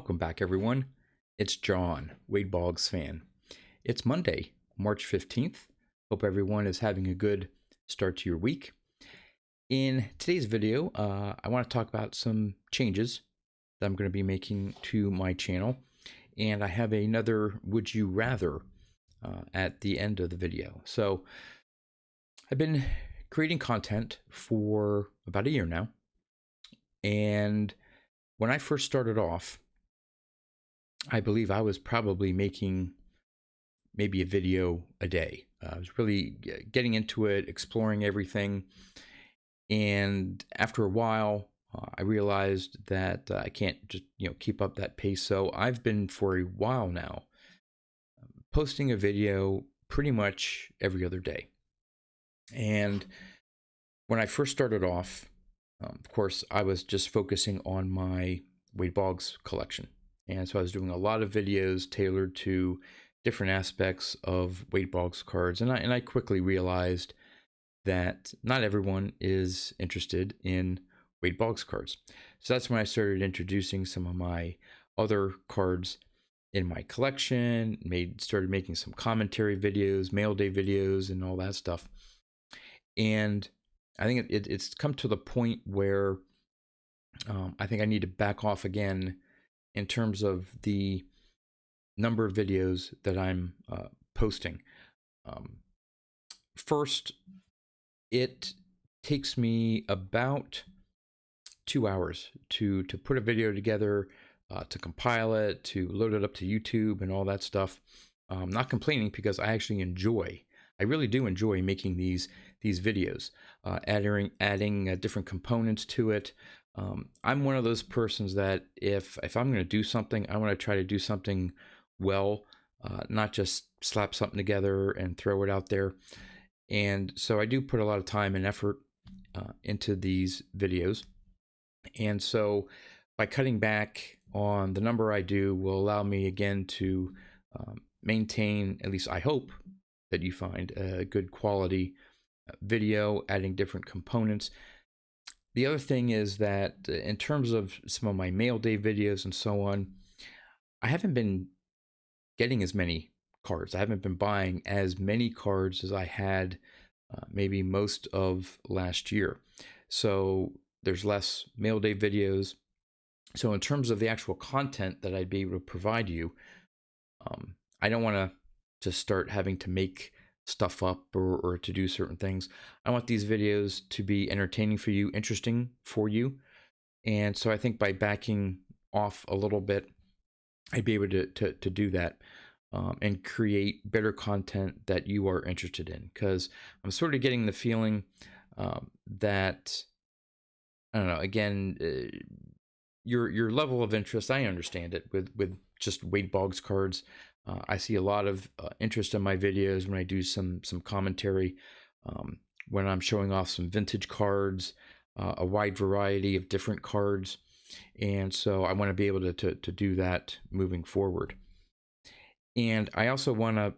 Welcome back, everyone. It's John, Wade Boggs fan. It's Monday, March 15th. Hope everyone is having a good start to your week. In today's video, I want to talk about some changes that I'm going to be making to my channel. And I have another Would You Rather at the end of the video. So I've been creating content for about a year now. And when I first started off, I believe I was probably making maybe a video a day. I was really getting into it, exploring everything. And after a while, I realized that I can't just, keep up that pace. So I've been for a while now posting a video pretty much every other day. And when I first started off, of course, I was just focusing on my Wade Boggs collection. And so I was doing a lot of videos tailored to different aspects of Wade Boggs cards. And I quickly realized that not everyone is interested in Wade Boggs cards. So that's when I started introducing some of my other cards in my collection, started making some commentary videos, mail day videos, and all that stuff. And I think it's come to the point where I think I need to back off again in terms of the number of videos that I'm posting. First, it takes me about 2 hours to put a video together, to compile it, to load it up to YouTube and all that stuff. I'm not complaining because I actually I really do enjoy making these videos, adding different components to it. I'm one of those persons that if I'm going to do something, I want to try to do something well, not just slap something together and throw it out there. And so I do put a lot of time and effort into these videos. And so by cutting back on the number I do will allow me again to maintain, at least I hope, that you find a good quality video, adding different components. The other thing is that in terms of some of my mail day videos and so on, I haven't been getting as many cards. I haven't been buying as many cards as I had maybe most of last year. So there's less mail day videos. So in terms of the actual content that I'd be able to provide you, I don't want to just start having to make stuff up or to do certain things. I want these videos to be entertaining for you, interesting for you. And so I think by backing off a little bit, I'd be able to do that and create better content that you are interested in. Because I'm sort of getting the feeling that, I don't know, again, your level of interest, I understand it with just Wade Boggs cards. I see a lot of interest in my videos when I do some commentary, when I'm showing off some vintage cards, a wide variety of different cards. And so I want to be able to do that moving forward. And I also want to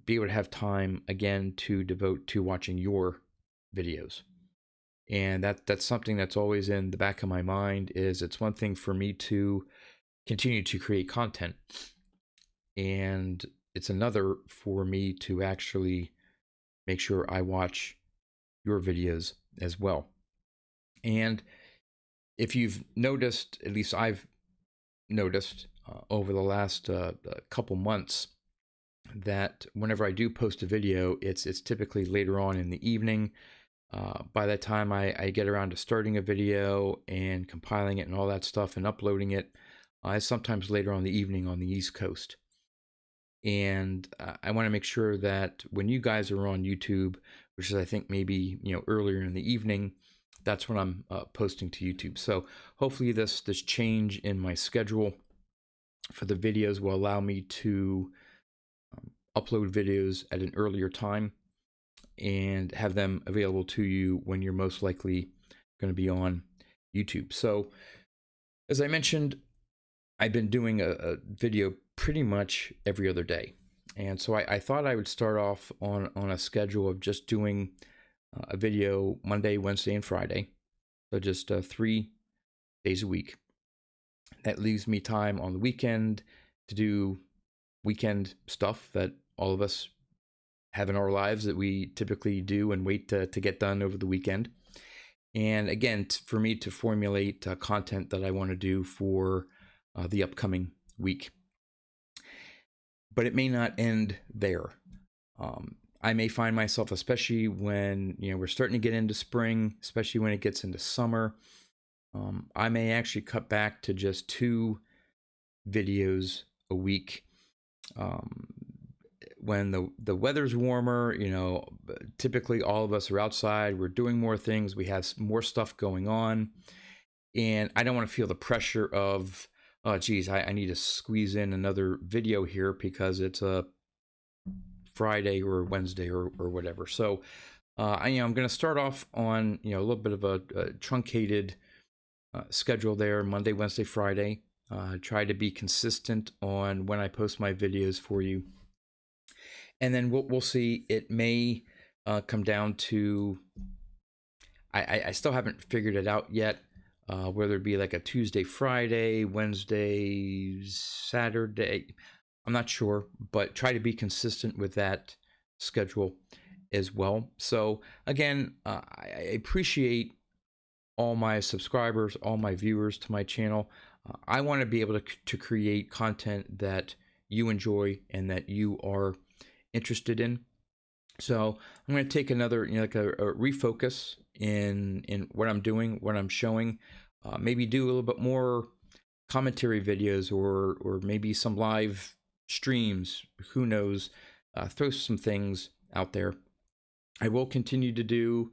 be able to have time again to devote to watching your videos. And that's something that's always in the back of my mind. Is it's one thing for me to continue to create content, and it's another for me to actually make sure I watch your videos as well. And if you've noticed, at least I've noticed over the last couple months, that whenever I do post a video, it's typically later on in the evening. By the time I get around to starting a video and compiling it and all that stuff and uploading it, it's sometimes later on the evening on the East Coast. And I want to make sure that when you guys are on YouTube, which is I think maybe earlier in the evening, that's when I'm posting to YouTube. So hopefully this change in my schedule for the videos will allow me to upload videos at an earlier time and have them available to you when you're most likely going to be on YouTube. So as I mentioned, I've been doing a video pretty much every other day. And so I thought I would start off on a schedule of just doing a video Monday, Wednesday, and Friday. So just 3 days a week. That leaves me time on the weekend to do weekend stuff that all of us have in our lives that we typically do and wait to get done over the weekend. And again, for me to formulate content that I want to do for the upcoming week. But it may not end there. I may find myself, especially when we're starting to get into spring, especially when it gets into summer, I may actually cut back to just 2 videos a week. When the weather's warmer, typically all of us are outside, we're doing more things, we have more stuff going on, and I don't want to feel the pressure of, oh geez, I need to squeeze in another video here because it's a Friday or Wednesday or whatever. So I'm going to start off on a little bit of a truncated schedule there, Monday, Wednesday, Friday. Try to be consistent on when I post my videos for you, and then we'll see. It may come down to, I still haven't figured it out yet, whether it be like a Tuesday, Friday, Wednesday, Saturday. I'm not sure, but try to be consistent with that schedule as well. So again, I appreciate all my subscribers, all my viewers to my channel. I want to be able to create content that you enjoy and that you are interested in. So I'm going to take another, like a refocus in what I'm doing, what I'm showing. Maybe do a little bit more commentary videos, or maybe some live streams. Who knows? Throw some things out there. I will continue to do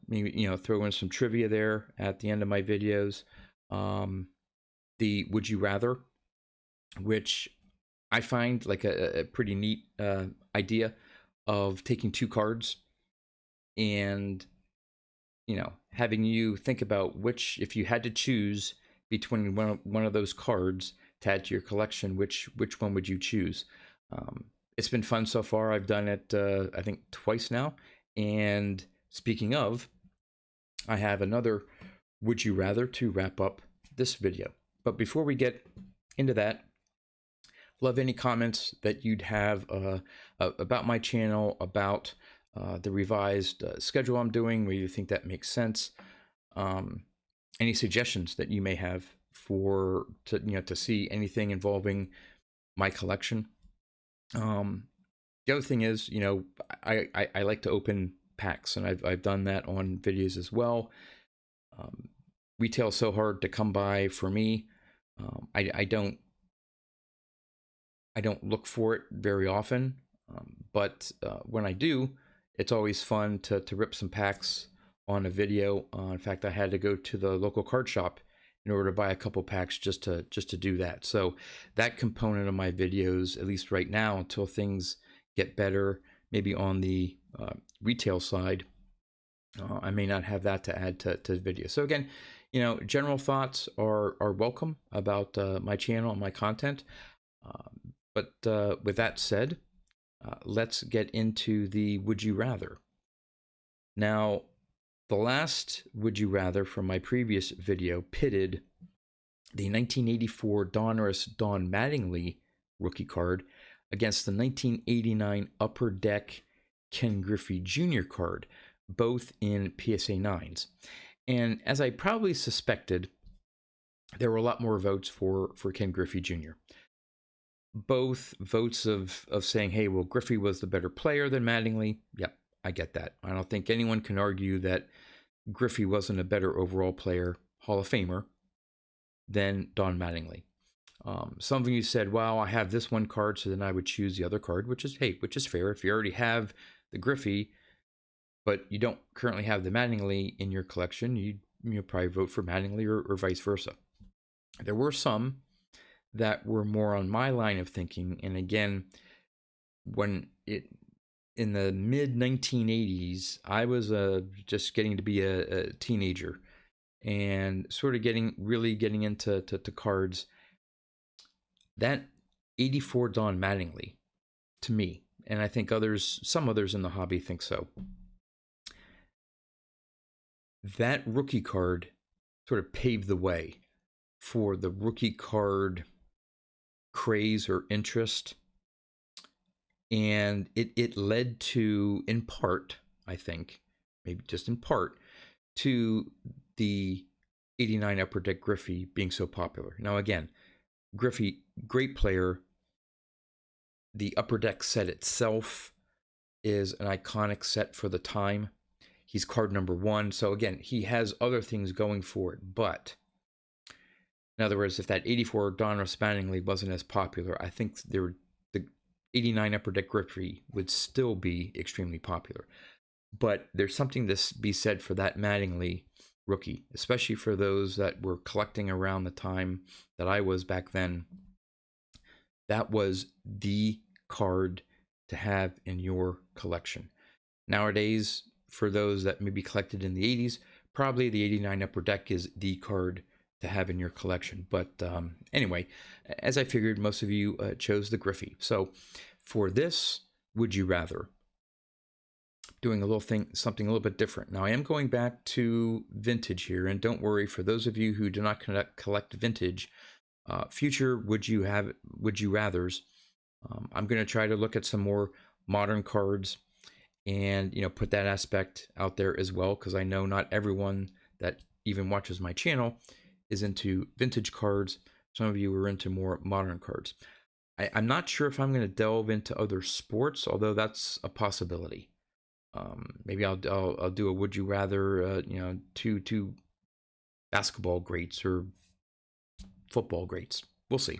maybe throw in some trivia there at the end of my videos. The Would You Rather, which I find like a pretty neat idea of taking 2 cards and having you think about which, if you had to choose between one of those cards to add to your collection, which one would you choose? It's been fun so far. I've done it I think twice now. And speaking of, I have another Would You Rather to wrap up this video. But before we get into that, love any comments that you'd have about my channel, about the revised schedule I'm doing, where you think that makes sense. Any suggestions that you may have to see anything involving my collection. The other thing is, I like to open packs, and I've done that on videos as well. Retail is so hard to come by for me. I don't look for it very often, but when I do, it's always fun to rip some packs on a video. In fact, I had to go to the local card shop in order to buy a couple packs just to do that. So that component of my videos, at least right now, until things get better, maybe on the retail side, I may not have that to add to the video. So again, general thoughts are welcome about my channel and my content. But with that said, let's get into the Would You Rather. Now, the last Would You Rather from my previous video pitted the 1984 Donruss Don Mattingly rookie card against the 1989 Upper Deck Ken Griffey Jr. card, both in PSA 9s. And as I probably suspected, there were a lot more votes for Ken Griffey Jr. Both votes of saying, hey, well, Griffey was the better player than Mattingly. Yep, I get that. I don't think anyone can argue that Griffey wasn't a better overall player, Hall of Famer, than Don Mattingly. Some of you said, well, I have this one card, so then I would choose the other card, which is fair. If you already have the Griffey, but you don't currently have the Mattingly in your collection, you'd probably vote for Mattingly or vice versa. There were some that were more on my line of thinking, and again, when in the mid 1980s, I was just getting to be a teenager and sort of really getting into cards. That 84 Don Mattingly, to me, and I think some others in the hobby think so, that rookie card sort of paved the way for the rookie card craze or interest. And it led to, in part, I think, maybe just in part, to the 89 Upper Deck Griffey being so popular. Now, again, Griffey, great player. The Upper Deck set itself is an iconic set for the time. He's card number 1. So, again, he has other things going for it. But, in other words, if that 84 Donruss Mattingly wasn't as popular, I think the 89 Upper Deck Griffey would still be extremely popular. But there's something to be said for that Mattingly rookie, especially for those that were collecting around the time that I was back then. That was the card to have in your collection. Nowadays, for those that maybe collected in the 80s, probably the 89 Upper Deck is the card to have in your collection. But anyway, as I figured, most of you chose the Griffey. So for this, would you rather? Doing something a little bit different. Now I am going back to vintage here, and don't worry, for those of you who do not collect vintage, future would you rathers, I'm going to try to look at some more modern cards and put that aspect out there as well, because I know not everyone that even watches my channel is into vintage cards. Some of you are into more modern cards. I'm not sure if I'm going to delve into other sports, although that's a possibility. Maybe I'll do a would you rather, two basketball greats or football greats. We'll see.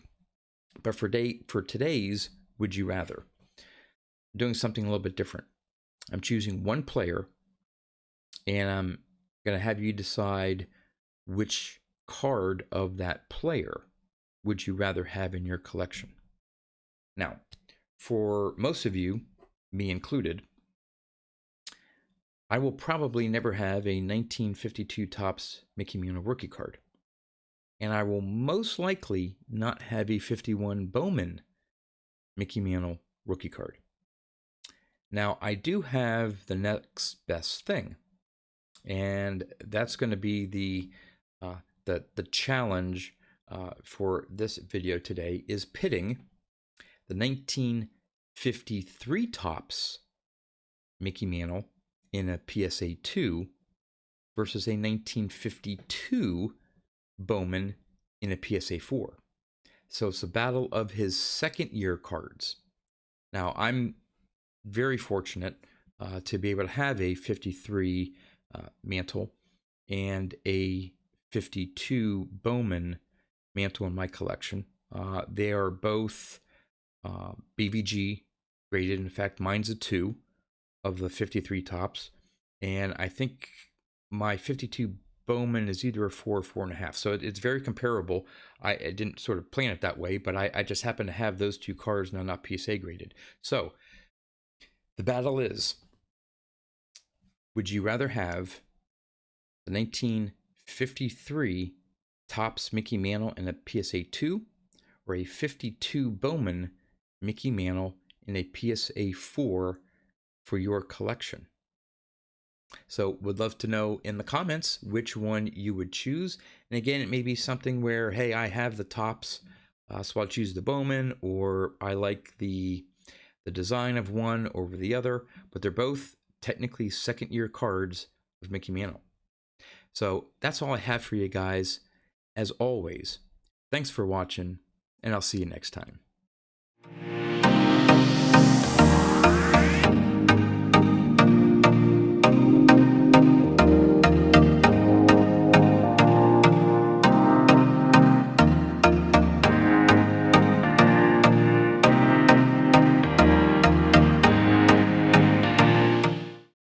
But for today's would you rather, I'm doing something a little bit different. I'm choosing one player, and I'm going to have you decide which card of that player would you rather have in your collection. Now, for most of you, me included, I will probably never have a 1952 Topps Mickey Mantle rookie card. And I will most likely not have a 51 Bowman Mickey Mantle rookie card. Now, I do have the next best thing, and that's going to be the challenge for this video today, is pitting the 1953 Topps Mickey Mantle in a PSA 2 versus a 1952 Bowman in a PSA 4. So it's a battle of his second year cards. Now, I'm very fortunate to be able to have a 53 Mantle and a 52 Bowman Mantle in my collection. They are both BVG graded. In fact, mine's a 2 of the 53 Topps, and I think my 52 Bowman is either a 4 or 4.5. So it's very comparable. I didn't sort of plan it that way, but I just happen to have those two cards now, not PSA graded. So the battle is, would you rather have the 1953 Topps Mickey Mantle in a PSA 2 or a 52 Bowman Mickey Mantle in a PSA 4 for your collection? So would love to know in the comments which one you would choose. And again, it may be something where, hey, I have the Topps, so I'll choose the Bowman, or I like the design of one over the other, but they're both technically second year cards of Mickey Mantle. So that's all I have for you guys. As always, thanks for watching, and I'll see you next time.